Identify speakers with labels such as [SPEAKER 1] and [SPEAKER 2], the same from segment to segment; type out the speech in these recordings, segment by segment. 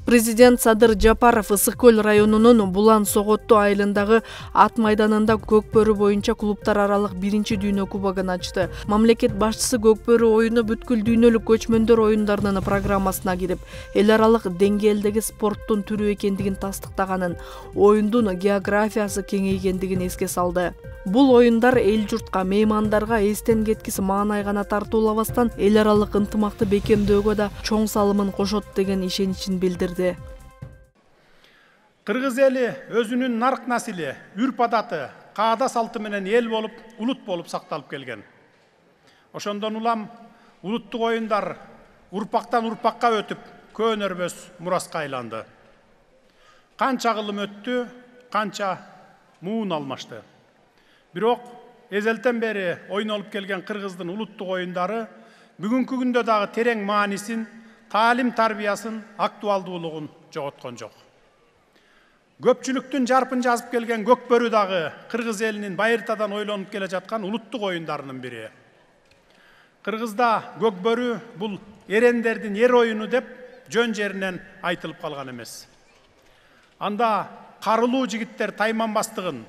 [SPEAKER 1] Президент Садыр Жапаров Ысык көл районунун Булан Соготту айылындагы ат майданында көкбөрү боюнча клубтар аралык биринчи дүйнө кубогун ачты. Мамлекет башчысы көкбөрү оюну бүткүл дүйнөлүк көчмөндөр оюндарынын программасына кирип, эл аралык деңгээлдеги спорттун түрү экендигин тастыктаганын, оюндун географиясы кеңейгендигин эске салды. Бул оюндар эл журтка, меймандарга эстен кеткис маанай гана тартуулабастан эл аралык ынтымакты бекемдөөгө да чоң салымын кошот деген ишеничин билдирди.
[SPEAKER 2] Кыргыз эли өзүнүн нарк насили, үрп адаты, каада салты менен эл болуп, улут болуп сакталып келген. Ошондон улам улуттук оюндар урпактан урпакка өтүп, көөнөрбөс мураска айланды. Канча кылым өттү, канча муун алмашты. Бирок эзелтен бери ойнолуп келген кыргыздын улуттук оюндары бүгүнкү күндө дагы терең маанисин, таалим тарбиясын, актуалдуулугун жоготкон жок. Көпчүлүктүн жарпын жазып келген көкбөрү дагы кыргыз элинин байыртадан ойлонуп келе жаткан улуттук оюндарынын бири. Кыргызда көкбөрү бул эрендердин эр оюну деп жөн жеринен айтылып калган эмес. Анда карылуу жигиттер тайманбастыгын,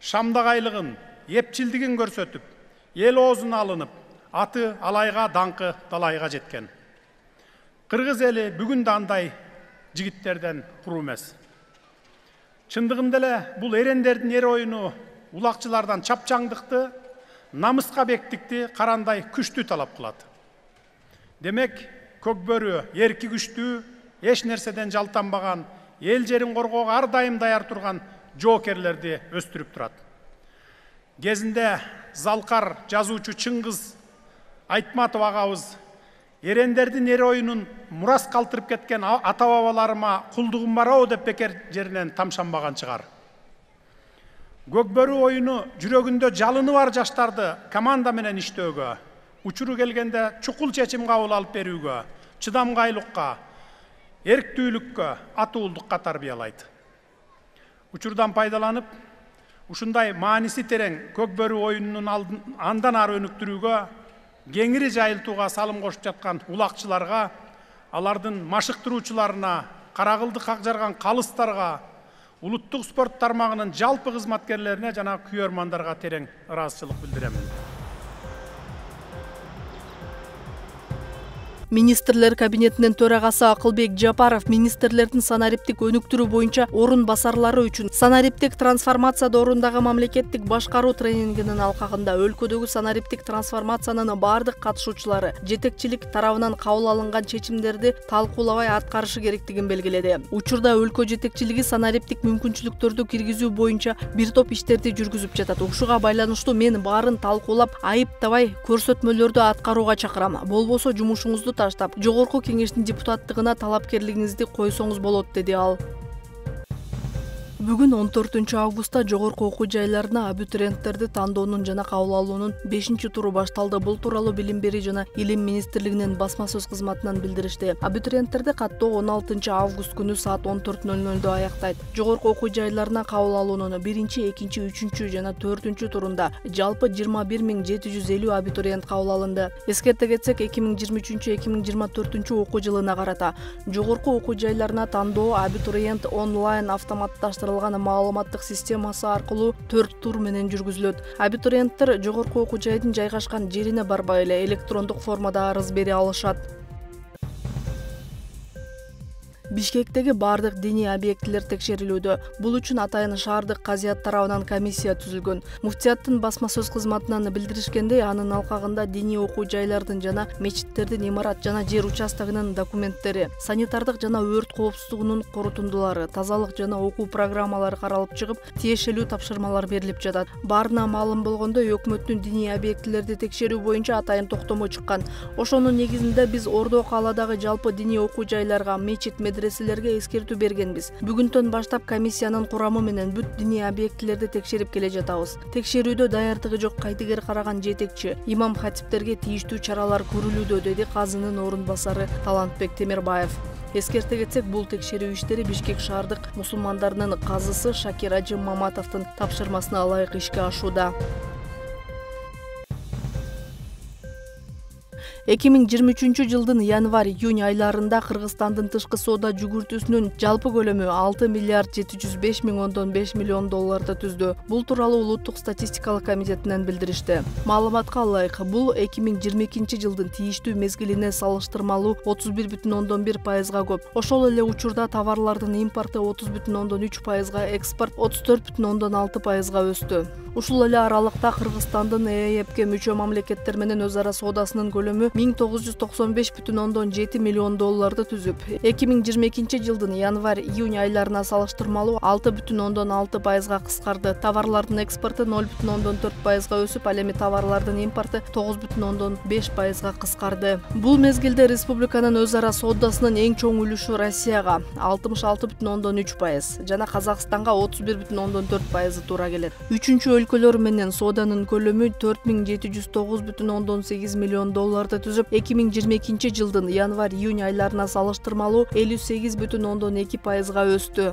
[SPEAKER 2] шамдагайлыгын, эпчилдигин көрсөтүп, эл оозуна алынып, аты алайга, даңкы далайга жеткен. Кыргыз эли бүгүн да андай жигиттерден куру эмес. Чындыгында эле бул эрендердин эр оюну улакчылардан чапчаңдыкты, намыска бектикти, карандай күчтү талап кылат. Демек, көкбөрү эрки күчтүү, эч нерседен жалтанбаган, эл жерин коргоого ар дайым даяр турган жоокерлерди өстүрүп турат. Кезинде залкар жазуучу Чыңгыз Айтматов агабыз эрендердин эр оюнун мурас калтырып кеткен ата бабаларыма кулдугум барабы деп бекер жеринен тамшанбаган чыгар. Көкбөрү оюну жүрөгүндө жалыны бар жаштарды команда менен иштөөгө, учуру келгенде чукул чечим кабыл алып берүүгө, чыдамгайлыкка, эрктүүлүккө, атуулдукка тарбиялайт. Учурдан пайдаланып, ушундай мааниси терең көкбөрү оюнунун андан ары өнүктүрүүгө, кеңири жайылтууга салым кошуп жаткан улакчыларга, алардын машыктыруучуларына, карагылды какжарган калыстарга, улуттук спорт тармагынын жалпы кызматкерлерине жана күйөрмандарга терең ыраазычылык билдиремин.
[SPEAKER 1] Министрлер кабинетинин төрагасы Акылбек Жапаров министрлердин санариптик өнүктүрүү боюнча орун басарлары үчүн санариптик трансформация доорундагы мамлекеттик башкаруу тренингинин алкагында өлкөдөгү санариптик трансформациянын бардык катышуучулары жетекчилик тарабынан кабыл алынган чечимдерди талкуулабай аткарышы керектигин белгиледи. Учурда өлкө жетекчилиги санариптик мүмкүнчүлүктөрдү киргизүү боюнча бир топ иштерди жүргүзүп жатат. Ушуга байланыштуу мен баарын талкуулап, айыптабай көрсөтмөлөрдү аткарууга чакырам. Болбосо жумушуңузду таштап, жогорку кеңештин депутаттыгына талапкерлигиңизди койсоңуз болот, деди ал. Бүгүн 14 августта жогорку окуу жайларына абитуриенттерди тандоонун жана кабыл алуунун 5-туру башталды. Бул тууралуу Билим берүү жана Илим министрлигинин басма сөз кызматынан билдиришти. Абитуриенттерди каттоо 16 август күнү саат 14:00 аяктайт. Жогорку окуу жайларына кабыл алуунун 1, 2, 3 жана 4 турунда жалпы 21.750 абитуриент кабыл алынды. Эскерте кетсек, 2023-2024 окуу жылына карата жогорку окуу жайларына тандоо абитуриент онлайн автоматташтырылган маалыматтык системасы аркылуу 4 тур менен жүргүзүлөт. Абитуриенттер жогорку окуу жайдын жайгашкан жерине барбай эле электрондук формада арыз бере алышат. Бишкектеги бардык диний объектилер текшерилүүдө. Бул үчүн атайын шаардык казият тарабынан комиссия түзүлгөн. Муфтияттын басма сөз кызматынан билдиришкендей, анын алкагында диний окуу жайлардын жана мечиттердин имарат жана жер участогунун документтери, санитардык жана өрт коопсуздугунун корутундулары, тазалык жана окуу программалары каралып чыгып, тиешелүү тапшырмалар берилип жатат. Баарына маалым болгондой, өкмөттүн диний объектилерди текшерүү боюнча атайын токтомо чыккан. Ошонун негизинде биз Ордо кааладагы жалпы диний окуу жайларга, мечит, медреселерге эскертүү бергенбиз. Бүгүндөн баштап комиссиянын курамы менен бүт диний объектилерди текшерип келе жатабыз. Текшерүүдө даярдыгы жок кайдыгер караган жетекчи, имам хатиптерге тийиштүү чаралар көрүлүүдө, деди казынын орун басары Талантбек Темирбаев. Эскерте кетсек, бул текшерүү иштери Бишкек шаардык мусулмандарынын казысы Шакир Ажы Маматовдун тапшырмасына ылайык ишке ашууда. 2023 жылдын январь-июнь айларында Кыргызстандын тышкы соода жүгүртүүсүнүн жалпы көлөмү 6 миллиард 705 миңондон 5 миллион долларды түздү. Бул тууралуу Улуттук статистикалык комитетинен билдиришти. Маалыматка ылайык, бул 2022 жылдын тийиштүү мезгилине салыштырмалуу 31,1%га көп. Ошол эле учурда товарлардын импорты 30,3%га, экспорт 34,6%га өстү. Ушул эле аралыкта Кыргызстандын ЭЭПке мүчө мамлекеттер менен өз ара соодасынын көлөмү 1995,7 миллион долларды түзүп, 2022 жылдын январь-июнь айларына салыштырмалуу 6,6%га кыскарды. Товарлардын экспорту 0,4%га өсүп, ал эми товарлардын импорты 9,5%га кыскарды. Бул мезгилде республиканын өз ара соодасынын эң чоң үлүшү Россияга 66,3% жана Казакстанга 31,4% туура келет. Үчүнчү өлкөлөр менен сооданын көлөмү 4709,8 миллион долларды түзүп, 2022 жылдын январь-июнь айларына салыштырмалуу 58,2%га өстү.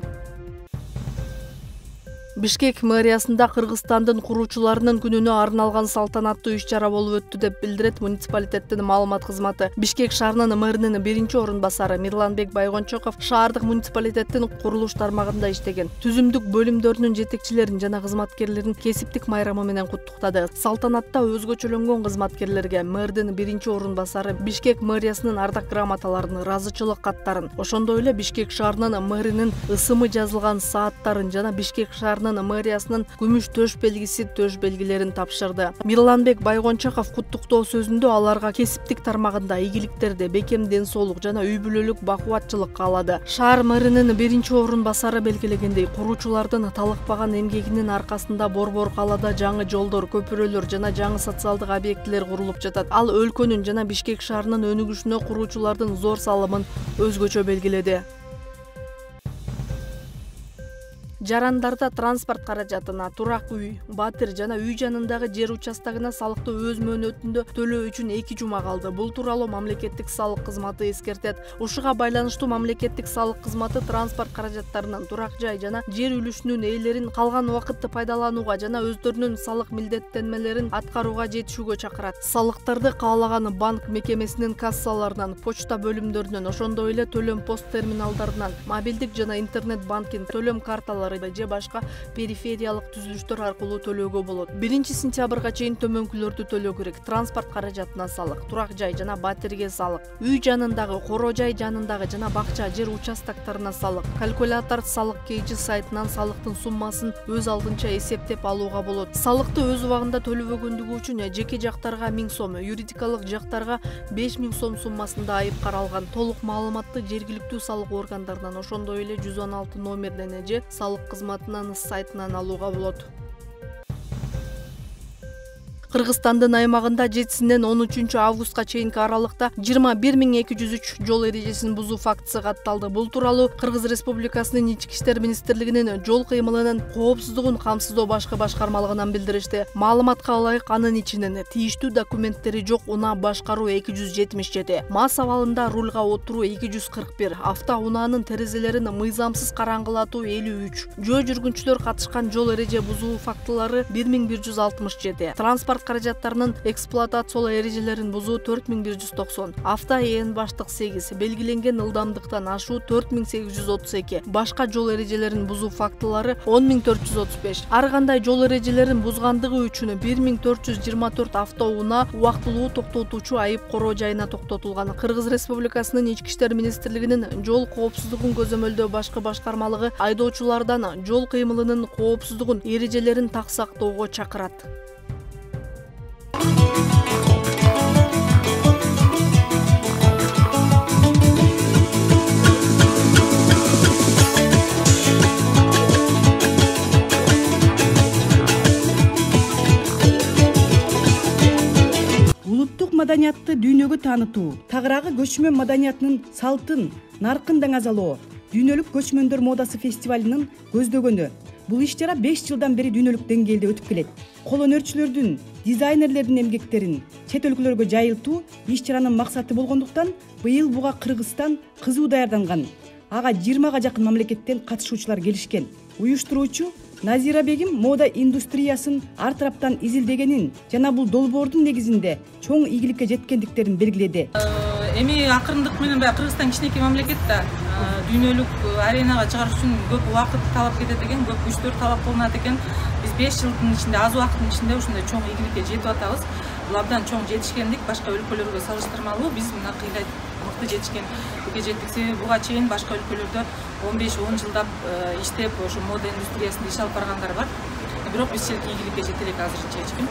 [SPEAKER 1] Бишкек мэриясында Кыргызстандын куруучуларынын күнүнө арналган салтанаттуу иш-чара болуп өттү деп билдирет муниципалитеттин маалымат кызматы. Бишкек шаарынын мэринин биринчи орун басары Мирланбек Байгончоков шаардык муниципалитеттин курулуш тармагында иштеген. Түзүмдүк бөлүмдөрүнүн жетекчилерин жана кызматкерлерин кесиптик майрамы менен куттуктады. Салтанатта өзгөчөлөнгөн кызматкерлерге мэрдин биринчи орун басары Бишкек мэриясынын ардак грамоталарын, ыраазычылык каттарын, ошондой эле Бишкек шаарынын мэринин ысымы жазылган сааттарын жана Бишкек шаарынын мэриясынын күмүш төш белгилерин тапшырды. Мирланбек Байгончоков куттуктоо сөзүндө аларга кесиптик тармагында ийгиликтерди, бекем ден соолук жана үй бүлөлүк бакубатчылык каалады. Шаар мэринин биринчи орун басары белгилегендей, куруучулардын талыкпаган эмгегинин аркасында Борбор калаада жаңы жолдор, көпүрөлөр жана жаңы социалдык объектилер курулуп жатат. Ал өлкөнүн жана Бишкек шаарынын өнүгүшүнө куруучулардын зор салымын өзгөчө белгиледи. Жарандарда транспорт каражатына, турак үй, батир жана үй жанындагы жер участогуна салыкты өз мөөнөтүндө төлөө үчүн 2 жума калды. Бул тууралуу мамлекеттик салык кызматы эскертет. Ушуга байланыштуу мамлекеттик салык кызматы транспорт каражаттарынын, турак жай жана жер үлүшүнүн ээлерин калган убакытты пайдаланууга жана өздөрүнүн салык милдеттенмелерин аткарууга жетишүүгө чакырат. Салыктарды каалаган банк мекемесинин кассаларынан, почта бөлүмдөрүнөн, ошондой эле төлөм пост терминалдарынан, мобилдик жана интернет банкинг, төлөм карталары же башка перифериялык түзүлүштөр аркылуу төлөөгө болот. 1 сентябрга чейин төмөнкүлөрдү төлөө керек. Транспорт каражатына салык, турак жай жана батирге салык, үй жанындагы, коро жай жанындагы жана бакча жер участоктарына салык. Калькулятор салык KG сайтынан салыктын суммасын өз алдынча эсептеп алууга болот. Салыкты өз убагында төлөбөгөндүгү үчүн жеке жактарга 1000 сом, юридикалык жактарга 5000 сом суммасында айып каралган. Толук маалыматты жергиликтүү салык органдарынан, ошондой эле 116 номерден же салык кызматынын сайтынан алууга болот. Кыргызстандын аймагында 7-синен 13 августка чейинки аралыкта 21203 жол эрежесин бузуу фактысы катталды. Бул тууралуу Кыргыз Республикасынын Ички иштер министрлигинин жол кыймылынын коопсуздугун камсыздоо башкы башкармалыгынан билдиришти. Маалыматка ылайык, анын ичинен тийиштүү документтери жок унаа башкаруу 277, мас абалында рульга отуруу 241, автоунаанын терезелерин мыйзамсыз караңгылатуу 53, жөө жүргүнчүлөр катышкан жол эреже бузуу фактылары 1167, транспорт каражаттарынын эксплуатациялоо эрежелерин бузуу 4190, авто ээн баштык 8, белгиленген ылдамдыктан ашуу 4832, башка жол эрежелерин бузуу фактылары 10435. Ар кандай жол эрежелерин бузгандыгы үчүн 1424 автоунаа убактылуу токтотуучу айып короо жайына токтотулган. Кыргыз Республикасынын Ички иштер министрлигинин жол коопсуздугун көзөмөлдөө башкы башкармалыгы айдоочулардан жол кыймылынын коопсуздугун эрежелерин так сактоого чакырат.
[SPEAKER 3] Улуттук маданиятты дүйнөгө таанытуу, тагыраагы көчмөн маданиятынын салтын, наркын даңазалоо, дүйнөлүк көчмөндөр модасы фестивалынын көздөгөнү. Бул иш-чара 5 жылдан бери дүйнөлүк деңгээлде өтүп келет. Кол өнөрчүлөрдүн, дизайнерлердин эмгектерин чет өлкөлөргө жайылтуу иш-чаранын максаты болгондуктан быйыл буга Кыргызстан кызуу даярданган. Ага 20га жакын мамлекеттен катышуучулар келишкен. Уюштуруучу Назира Бегим мода индустриясын ар тараптан изилдегенин жана бул долбоордун негизинде чоң ийгиликке жеткендиктерин белгиледи.
[SPEAKER 4] Эми акырындык менен баягы Кыргызстан кичинекей мамлекет да, дүйнөлүк аренага чыгарыш үчүн көп убакыт талап кетет экен, көп күчтөр талап кылынат экен. Биз 5 жылдын ичинде, аз убакыттын ичинде ушундай чоң ийгиликке жетип атабыз. Бул абдан чоң жетишкендик, башка өлкөлөргө салыштырмалуу биз мына кыйла мыкты жетишкенге жеттик. Себеби буга чейин башка өлкөлөрдө 15-10 жылдап иштеп, ошо мода индустриясында иш алып баргандар бар. Бирок биз чилик ийгиликке жете элек азырынча эч ким.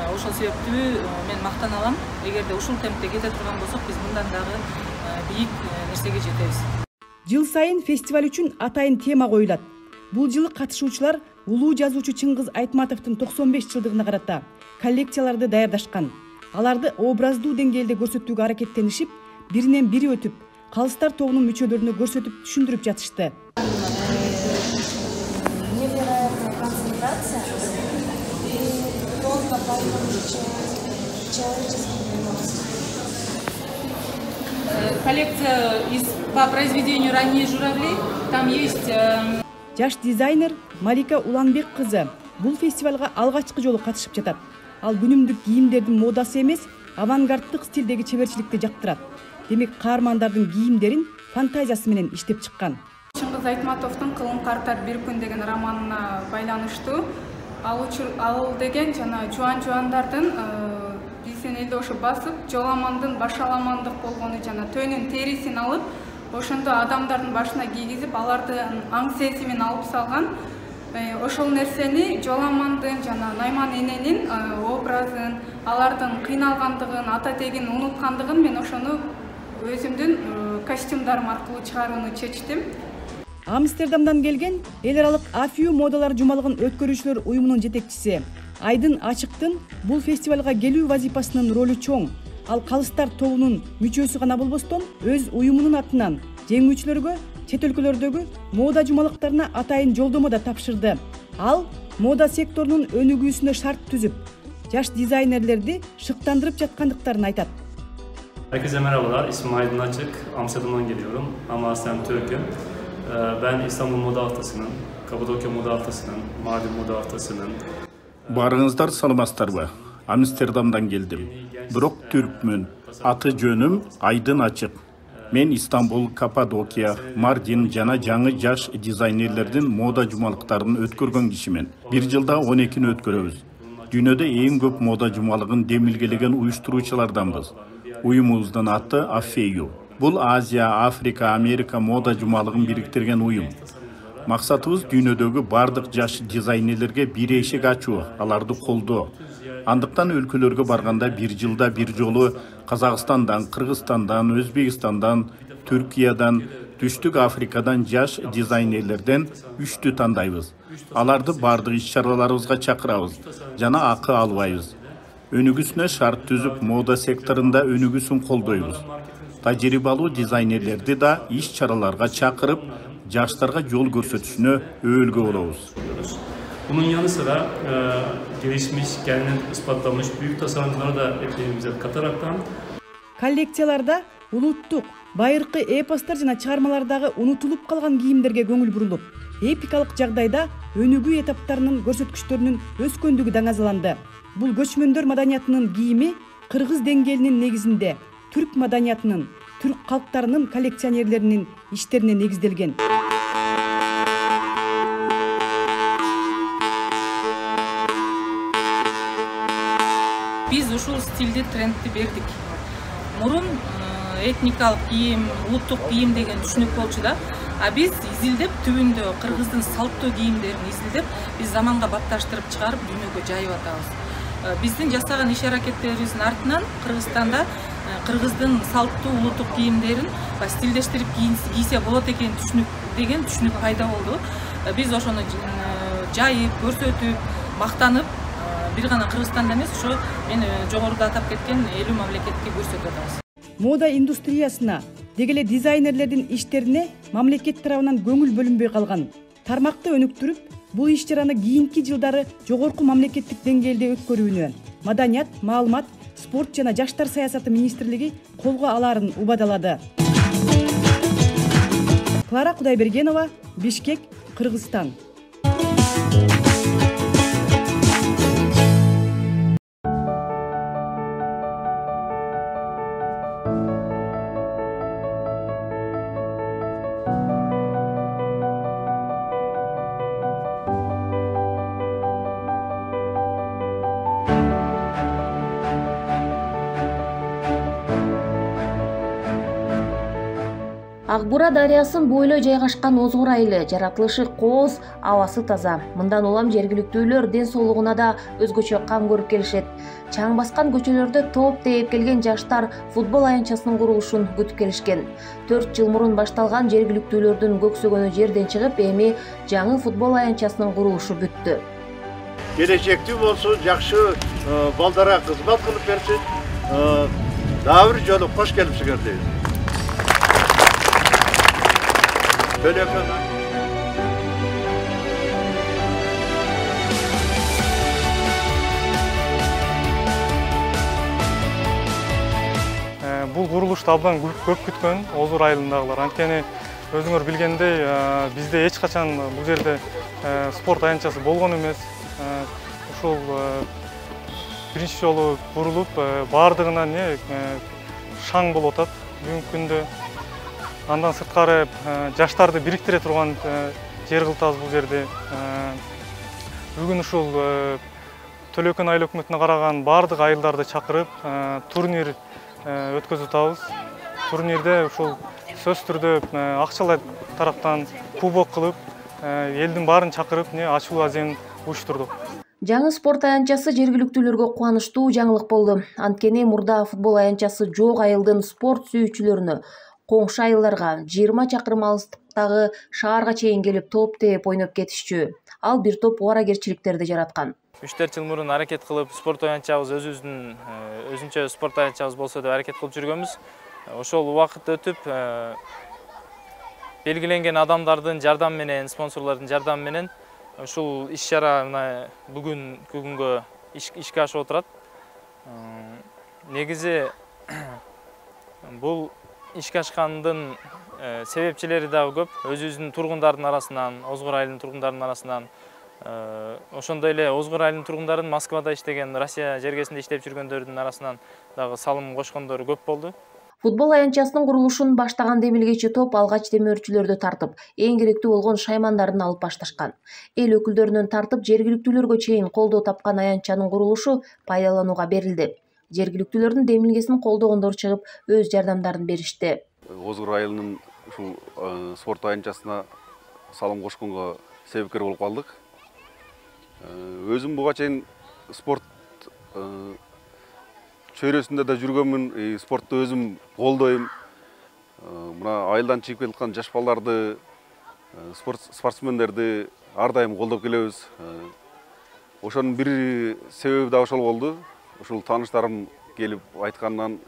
[SPEAKER 4] Ошол себептүү мен мактаналам. Эгерде ушул темпте кете турган болсок, биз мындан дагы бийик нерсеге жетебиз.
[SPEAKER 3] Жыл сайын фестиваль үчүн атайын тема коюлат. Бул жылы катышуучулар улуу жазуучу Чыңгыз Айтматовдун 95 жылдыгына карата коллекцияларды даярдашкан. Аларды образдуу деңгээлде көрсөтүүгө аракеттенишип, биринен бири өтүп, калыстар тобунун мүчөлөрүнө көрсөтүп түшүндүрүп жатышты.
[SPEAKER 5] Невероятная концентрация и тонко пойманный человеческий эмоции.
[SPEAKER 4] Коллекция по произведению «Ранние журавли». Там есть...
[SPEAKER 3] Жаш дизайнер Малика Уланбек кызы бул фестивалга алгачкы жолу катышып жатат. Ал күнүмдүк кийимдердин модасы эмес, авангарддык стилдеги чеберчиликти жактырат. Демек каармандардын кийимдерин фантазиясы менен иштеп чыккан.
[SPEAKER 6] Чыңгыз Айтматовдун «Кылым картар бир күн» деген романына байланыштуу. Ал деген жана жуан-жуандардын биздин элде ошо басып, жоламандын башаламандык болгону жана төөнүн терисин алып, ошондо адамдардын башына кийгизип, алардын аң сезимин алып салган. Ошол нерсени жоламандын жана Найман эненин образын, алардын кыйналгандыгын, ата тегин унуткандыгын мен ошону өзүмдүн костюмдарым аркылуу чыгарууну чечтим.
[SPEAKER 3] Амстердамдан келген эл аралык Афию модалар жумалыгын өткөрүүчүлөр уюмунун жетекчиси Айдын Ачыктын бул фестивалга келүү вазифасынын ролу чоң. Ал калыстар тобунун мүчөсү гана болбостон, өз уюмунун атынан жеңүүчүлөргө чет өлкөлөрдөгү мода жумалыктарына атайын жолдомо да тапшырды. Ал мода секторунун өнүгүүсүнө шарт түзүп, жаш дизайнерлерди шыктандырып жаткандыктарын айтат.
[SPEAKER 7] Herkese merhabalar, ismim Aydın Açık, Amsterdam'dan geliyorum ama aslen Türk'üm. Ben İstanbul Moda Haftası'nın, Kapadokya Moda Haftası'nın, Mardin Moda Haftası'nın...
[SPEAKER 8] Barыңыздар саламатсыздарбы? Амстердамдан келдим. Бирок түркмүн. Аты жөнүм Айдын Ачык. Мен Истанбул, Каппадокия, Мардин жана жаңы жаш дизайнерлердин мода жумалыктарын өткөргөн кишимен. Бир жылда 12-ни өткөрөбүз. Дүйнөдө эң көп мода жумалыгын демилгелеген уюштуруучуларданбыз. Уюмубуздун аты Афею. Бул Азия, Африка, Америка мода жумалыгын бириктирген уюм. Максатыбыз дүйнөдөгү бардык жаш дизайнерлерге бир эшик ачуу, аларды колдоо. Андыктан өлкөлөргө барганда бир жылда бир жолу Казакстандан, Кыргызстандан, Өзбекстандан, Түркиядан, Түштүк Африкадан жаш дизайнерлерден 3-тү тандайбыз. Аларды бардык иш-чараларыбызга чакырабыз жана акы албайбыз. Өнүгүүсүнө шарт түзүп, мода секторунда өнүгүүсүн колдойбуз. Тажрыйбалуу дизайнерлерди да иш-чараларга чакырып, жаштарга жол көрсөтүшүнө өөлгө болобуз.
[SPEAKER 7] Bunun yanı sıra gelişmiş, kendini ispatlamış büyük tasarımcıları da ekibimize kataraktan
[SPEAKER 3] коллекцияларда улуттук, байыркы эпостор жана чыгармалардагы унутулуп калган кийимдерге көңүл бурулуп, эпикалык жагдайда өнүгүү этаптарынын көрсөткүчтөрүнүн өскөндүгү даңазаланды. Бул көчмөндөр маданиятынын кийими кыргыз деңгээлинин негизинде түрк маданиятынын, түрк калктарынын коллекционерлеринин иштерине негизделген.
[SPEAKER 4] Биз ушул стилди, трендти бердик. Мурун этникалык кийим, улуттук кийим деген түшүнүк болчу да. А биз изилдеп, түбүндө кыргыздын салттуу кийимдерин изилдеп, биз заманга батташтырып чыгарып, дүйнөгө жайып атабыз. Биздин жасаган иш-аракеттерибиздин артынан Кыргызстанда кыргыздын салттуу улуттук кийимдерин стилдештирип кийсе болот экен деген түшүнүк пайда болду. Биз ошону жайып, көрсөтүп, мактанып, бир гана Кыргызстанда эмес, ошо мен жогоруда атап кеткен 50 мамлекетке көрсөтүп атабыз.
[SPEAKER 3] Мода индустриясына, дегеле дизайнерлердин иштерине мамлекет тарабынан көңүл бөлүнбөй калган. Тармакты өнүктүрүп, бул иш-чараны кийинки жылдары жогорку мамлекеттик деңгээлде өткөрүүнү Маданият, маалымат, спорт жана жаштар саясаты министрлиги колго аларын убадалады. Клара Кудайбергенова, Бишкек, Кыргызстан.
[SPEAKER 9] Ак Бура дарыясын бойлой жайгашкан Озгур айылы жаратылышы кооз, абасы таза. Мындан улам жергиликтүүлөр ден соолугуна да өзгөчө кам көрүп келишет. Чаң баскан көчөлөрдө топ тээп келген жаштар футбол аянтчасынын курулушун күтүп келишкен. 4 жыл мурун башталган жергиликтүүлөрдүн көксөгөнү жерден чыгып, эми жаңы футбол аянтчасынын курулушу бүттү.
[SPEAKER 10] Келечекте болсо жакшы балдара кызмат кылып берсин. Дагы бир жолу кош келипсиңер дейбиз.
[SPEAKER 11] Бул курулушту абдан көп күткөн Озгур айылындагылар. Анткени өзүңөр билгендей, бизде эч качан бул жерде спорт аянтчасы болгон эмес. Ушул биринчи жолу курулуп, баардыгына шаң болуп атат бүгүнкү күндө. Андан сырткары жаштарды бириктире турган жер кылтабыз бул жерде. Бүгүн ушул Төлөкөн айыл өкмөтүнө караган баардык айылдарды чакырып, турнир өткөзүп атабыз. Турнирде ушул сөз түрдө акчалай тараптан кубок кылып, элдин баарын чакырып, ачуу азем уюштурдук.
[SPEAKER 9] Жаңы спорт аянтчасы жергиликтүүлөргө кубанычтуу жаңылык болду. Анткени мурда футбол аянтчасы жок айылдын спорт сүйүүчүлөрүнө, коңшу айылдарга 20 чакырым алыстыктагы шаарга чейин келип топ тээп ойноп кетишчү. Ал бир топ убаракерчиликтерди жараткан.
[SPEAKER 12] 3-4 жыл мурун аракет кылып, спорт аянтчабыз өзүнчө спорт аянтчабыз болсо деп аракет кылып жүргөнбүз. Ошол убакыт өтүп, белгиленген адамдардын жардамы менен, спонсорлордун жардамы менен ушул иш-чара бүгүнкү күнгө ишке ашып отурат. Негизи бул ишке ашкандын себепчилери дагы көп. Өзүбүздүн тургундардын арасынан, Озгур айылынын тургундарынын арасынан, ошондой эле Озгур айылынын тургундарын Москвада иштеген, Россия жергесинде иштеп жүргөндөрдүн арасынан дагы салым кошкондор көп болду.
[SPEAKER 9] Футбол аянтчасынын курулушун баштаган демилгечи топ алгач демөөрчүлөрдү тартып, эң керектүү болгон шаймандарын алып башташкан. Эл өкүлдөрүнөн тартып жергиликтүүлөргө чейин колдоо тапкан аянтчанын курулушу пайдаланууга берилди. Жергиликтүүлөрдүн демилгесин колдогондор чыгып, өз жардамдарын беришти.
[SPEAKER 13] Озгур айылынын ушул спорт аянтчасына салым кошконго себепкер болуп калдык. Өзүм буга чейин спорт чөйрөсүндө да жүргөнмүн, спортты өзүм колдойм. Мына айылдан чыгып келаткан жаш балдарды, спортсмендерди ар дайым колдоп келебиз. Ошонун бир себеби да ошол болду. Ушул тааныштарым келип айткандан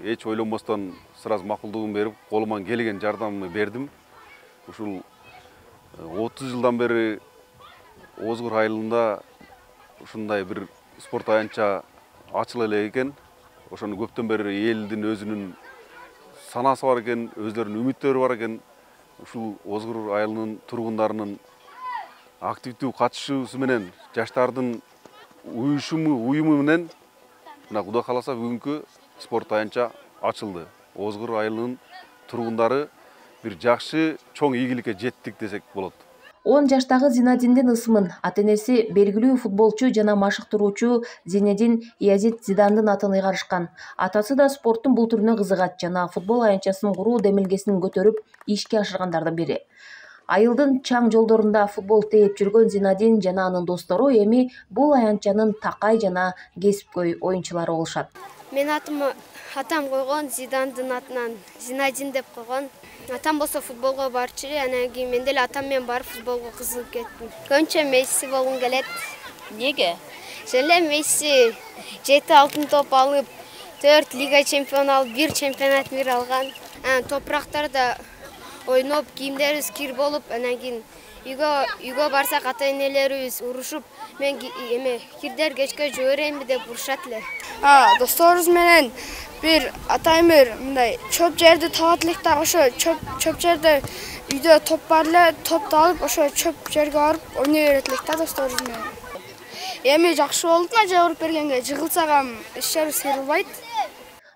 [SPEAKER 13] эч ойлонбостон сразу макулдугун берип, колуман келген жардамымды бердим. Ушул 30 жылдан бери Озгур айылында ушундай бир спорт аянтча ачыла элек экен. Ошону көптөн бери элдин өзүнүн санасы бар экен, өздөрүнүн үмүттөрү бар экен. Ушул Озгур айылынын тургундарынын активдүү катышуусу менен, жаштардын уюму менен мына Кудай кааласа бүгүнкү спорт аянтча ачылды. Озгур айылынын тургундары бир жакшы чоң ийгиликке жеттик десек болот.
[SPEAKER 9] 10 жаштагы Зинадиндин ысымын ата-энеси белгилүү футболчу жана машыктыруучу Зинедин Язид Зидандын атын ыйгарышкан. Атасы да спорттун бул түрүнө кызыгат жана футбол аянтчасын куруу демилгесин көтөрүп ишке ашыргандардын бири. Айылдын чаң жолдорунда футбол тээп жүргөн Зинадин жана анын достору эми бул аянтчанын такай жана кесипкөй оюнчулары болушат.
[SPEAKER 14] Мен атам койгон, Зидандын атынан Зинадин деп койгон. Атам болсо футболго барчу, анан кийин мен деле атам менен барып футболго кызыгып кеттим. Көбүнчө Месси болгум келет.
[SPEAKER 9] Неге?
[SPEAKER 14] Ошеле Месси 7 алтын топ алып, 4 лига чемпион алып, 1 чемпионат мир алган. Топурактарда ойноп, кийимдерибиз кир болуп, анан кийин үйгө барсак ата-энелерибиз урушуп, мен кирдер кечке жиберейинби деп урушат эле.
[SPEAKER 15] Досторубуз менен бир атайын бир мындай чөп жерди табат элек да, ошо чөп жерде үйдө топ бар эле, топту алып, ошо чөп жерге барып ойной берет элек да досторубуз менен. Эми жакшы болду, ажа уруп бергенге жыгылсак иш-чара сыйрылбайт.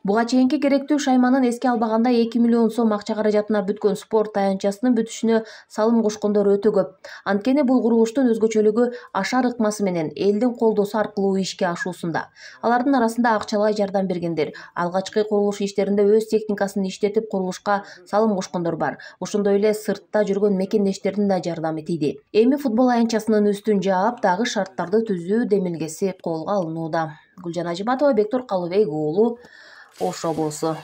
[SPEAKER 9] Буга чейинки керектүү шайманын эске албаганда 2 миллион сом акча каражатына бүткөн спорт аянтчасынын бүтүшүнө салым кошкондор өтө көп. Анткени бул курулуштун өзгөчөлүгү ашар ыкмасы менен элдин колдоосу аркылуу ишке ашуусунда. Алардын арасында акчалай жардам бергендер, алгачкы курулуш иштеринде өз техникасын иштетип курулушка салым кошкондор бар. Ошондой эле сыртта жүргөн мекендештердин да жардамы тийди. Эми футбол аянтчасынын үстүн жаап, дагы шарттарды түзүү демилгеси колго алынууда. Гүлжан Ажиматова, Бектур Калыбек уулу, Ош облусу.